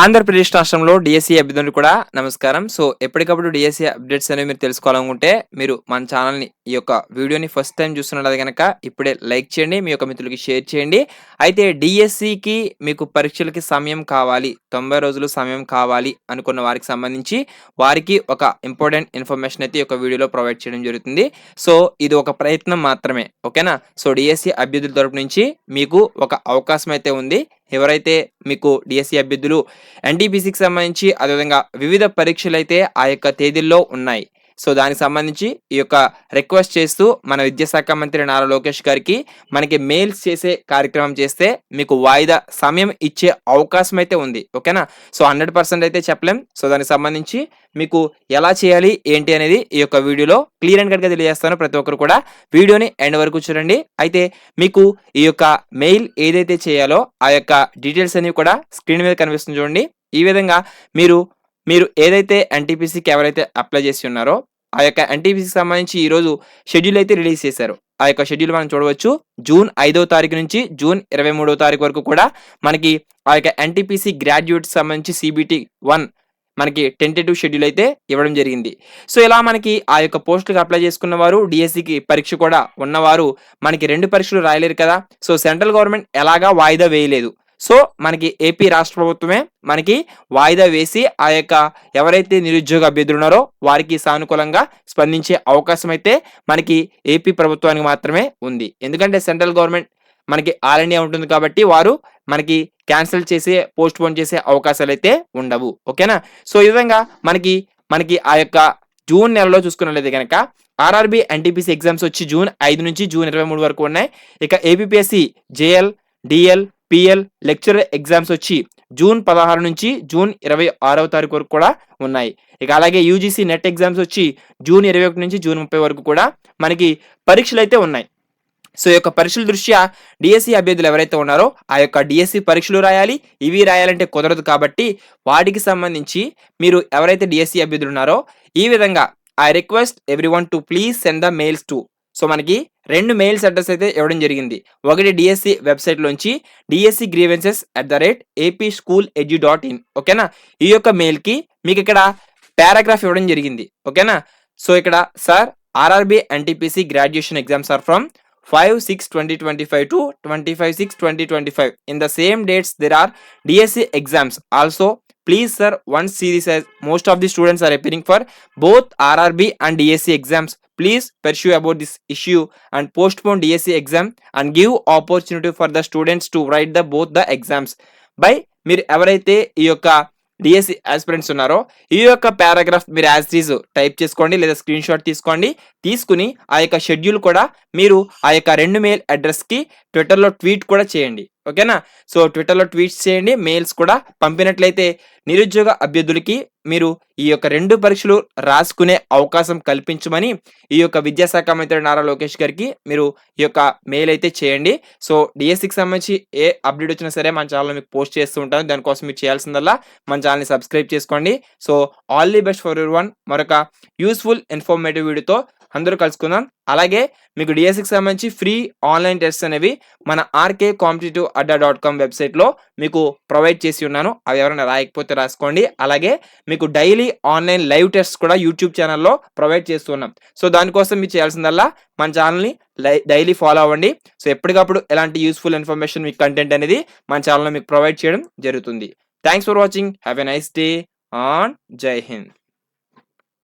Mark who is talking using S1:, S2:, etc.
S1: ఆంధ్రప్రదేశ్ రాష్ట్రంలో డిఎస్సి అభ్యర్థులకు కూడా నమస్కారం. సో, ఎప్పటికప్పుడు డిఎస్సి అప్డేట్స్ అనేవి మీరు తెలుసుకోవాలనుకుంటే, మీరు మన ఛానల్‌ని ఈ యొక్క వీడియోని ఫస్ట్ టైమ్ చూస్తున్నట్లయితే గనక ఇప్పుడే లైక్ చేయండి. మీ యొక్క మిత్రులకి షేర్ చేయండి. అయితే డిఎస్సికి మీకు పరీక్షలకి సమయం కావాలి, 90 రోజులు సమయం కావాలి అనుకున్న వారికి సంబంధించి, వారికి ఒక ఇంపార్టెంట్ ఇన్ఫర్మేషన్ అయితే ఈ యొక్క వీడియోలో ప్రొవైడ్ చేయడం జరుగుతుంది. సో, ఇది ఒక ప్రయత్నం మాత్రమే. ఓకేనా? సో, డిఎస్సి అభ్యర్థుల తరపు నుంచి మీకు ఒక అవకాశం అయితే ఉంది. ఎవరైతే మీకు డిఎస్సి అభ్యర్థులు ఎన్టీపీసీకి సంబంధించి అదేవిధంగా వివిధ పరీక్షలైతే ఆ యొక్క తేదీల్లో ఉన్నాయి. సో, దానికి సంబంధించి ఈ యొక్క రిక్వెస్ట్ చేస్తూ మన విద్యాశాఖ మంత్రి నారా లోకేష్ గారికి మనకి మెయిల్స్ చేసే కార్యక్రమం చేస్తే మీకు వాయిదా సమయం ఇచ్చే అవకాశం అయితే ఉంది. ఓకేనా? సో, 100% అయితే చెప్పలేం. సో, దానికి సంబంధించి మీకు ఎలా చేయాలి ఏంటి అనేది ఈ యొక్క వీడియోలో క్లియర్ అండ్ కట్‌గా తెలియజేస్తాను. ప్రతి ఒక్కరు కూడా వీడియోని ఎండ్ వరకు చూడండి. అయితే మీకు ఈ యొక్క మెయిల్ ఏదైతే చేయాలో ఆ యొక్క డీటెయిల్స్ అనేవి కూడా స్క్రీన్ మీద కనిపిస్తుంది చూడండి. ఈ విధంగా మీరు ఏదైతే ఎన్టీపీసీకి ఎవరైతే అప్లై చేసి ఉన్నారో ఆ యొక్క ఎన్టీపీసీకి సంబంధించి ఈరోజు షెడ్యూల్ అయితే రిలీజ్ చేశారు. ఆ యొక్క షెడ్యూల్ మనం చూడవచ్చు. జూన్ 5వ తారీఖు నుంచి జూన్ 23వ తారీఖు వరకు కూడా మనకి ఆ యొక్క ఎన్టీపీసీ గ్రాడ్యుయేట్స్ సంబంధించి CBT 1 మనకి టెంటేటివ్ షెడ్యూల్ అయితే ఇవ్వడం జరిగింది. సో, ఇలా మనకి ఆ యొక్క పోస్టులకు అప్లై చేసుకున్న వారు, డిఎస్సికి పరీక్ష కూడా ఉన్నవారు మనకి 2 పరీక్షలు రాయలేరు కదా. సో, సెంట్రల్ గవర్నమెంట్ ఎలాగా వాయిదా వేయలేదు. సో, మనకి ఏపీ రాష్ట్ర ప్రభుత్వమే మనకి వాయిదా వేసి ఆ యొక్క ఎవరైతే నిరుద్యోగ అభ్యర్థులు ఉన్నారో వారికి సానుకూలంగా స్పందించే అవకాశం అయితే మనకి ఏపీ ప్రభుత్వానికి మాత్రమే ఉంది. ఎందుకంటే సెంట్రల్ గవర్నమెంట్ మనకి ఆల్ ఇండియా ఉంటుంది కాబట్టి వారు మనకి క్యాన్సిల్ చేసే, పోస్ట్ పోన్ చేసే అవకాశాలు అయితే ఉండవు. ఓకేనా? సో, ఈ విధంగా మనకి ఆ యొక్క జూన్ నెలలో చూసుకున్నట్లయితే కనుక ఆర్ఆర్బీ ఎన్టీపీసీ ఎగ్జామ్స్ వచ్చి జూన్ 5 నుంచి జూన్ 23 వరకు ఉన్నాయి. ఇక APPSC JL, DL, PL lecturer exams వచ్చి జూన్ 16 నుంచి జూన్ 26వ తారీఖు వరకు కూడా ఉన్నాయి. ఇక అలాగే యూజీసీ నెట్ ఎగ్జామ్స్ వచ్చి జూన్ 21 నుంచి జూన్ 30 వరకు కూడా మనకి పరీక్షలు అయితే ఉన్నాయి. సో, ఈ యొక్క పరీక్షల దృష్ట్యా డిఎస్సి అభ్యర్థులు ఎవరైతే ఉన్నారో ఆ యొక్క డిఎస్సి పరీక్షలు రాయాలి. ఇవి రాయాలంటే కుదరదు కాబట్టి వాటికి సంబంధించి మీరు ఎవరైతే డిఎస్సి అభ్యర్థులు ఉన్నారో ఈ విధంగా I request everyone to please send the mails to. So, మనకి 2 మెయిల్స్ అడ్రస్ అయితే ఇవ్వడం జరిగింది. ఒకటి డిఎస్సి వెబ్సైట్లోంచి dscgrievances@apschool.edu.in. ఓకేనా? ఈ యొక్క మెయిల్కి మీకు ఇక్కడ పారాగ్రాఫ్ ఇవ్వడం జరిగింది. ఓకేనా? సో, ఇక్కడ sir RRB NTPC graduation exams are from 5/6/2025 to 25/6/2025. In the same dates there are DSC exams. Also, please sir, one series as most of the students are appearing for both RRB and DSC exams. Please pursue about this issue and postpone DSC exam and give opportunity for the students to write both the exams. By మీరు ఎవరైతే ఈ యొక్క DSC aspirants ఉన్నారో ఈ యొక్క paragraph మీరు as it is type చేసుకోండి లేదా స్క్రీన్ షాట్ తీసుకుని ఆ యొక్క షెడ్యూల్ కూడా మీరు ఆ యొక్క 2 మెయిల్ అడ్రస్కి ట్విట్టర్లో ట్వీట్ కూడా చేయండి. ఓకేనా? సో, ట్విట్టర్లో ట్వీట్స్ చేయండి. మెయిల్స్ కూడా పంపినట్లయితే నిరుద్యోగ అభ్యర్థులకి మీరు ఈ యొక్క 2 పరీక్షలు రాసుకునే అవకాశం కల్పించమని ఈ యొక్క విద్యాశాఖ మంత్రి నారా లోకేష్ గారికి మీరు ఈ యొక్క మెయిల్ అయితే చేయండి. సో, డిఎస్సికి సంబంధించి ఏ అప్డేట్ వచ్చినా సరే మన ఛానల్లో మీకు పోస్ట్ చేస్తూ ఉంటాను. దానికోసం మీరు చేయాల్సిందల్లా మన ఛానల్ని సబ్స్క్రైబ్ చేసుకోండి. So, all the best for everyone. మరొక యూస్ఫుల్ ఇన్ఫర్మేటివ్ వీడియోతో అందరూ కలుసుకుందాం. అలాగే మీకు డిఎస్సికి సంబంధించి ఫ్రీ ఆన్లైన్ టెస్ట్ అనేవి మన rkcompetitiveadda.com వెబ్సైట్లో మీకు ప్రొవైడ్ చేసి ఉన్నాను. అవి ఎవరైనా రాయకపోతే రాసుకోండి. అలాగే మీకు డైలీ ఆన్లైన్ లైవ్ టెస్ట్ కూడా యూట్యూబ్ ఛానల్లో ప్రొవైడ్ చేస్తున్నాం. సో, దానికోసం మీరు చేయాల్సిందల్లా మన ఛానల్ని డైలీ ఫాలో అవ్వండి. సో, ఎప్పటికప్పుడు ఎలాంటి యూస్ఫుల్ ఇన్ఫర్మేషన్ మీకు కంటెంట్ అనేది మన ఛానల్లో మీకు ప్రొవైడ్ చేయడం జరుగుతుంది. Thanks for watching. Have a nice day on. జై హింద్.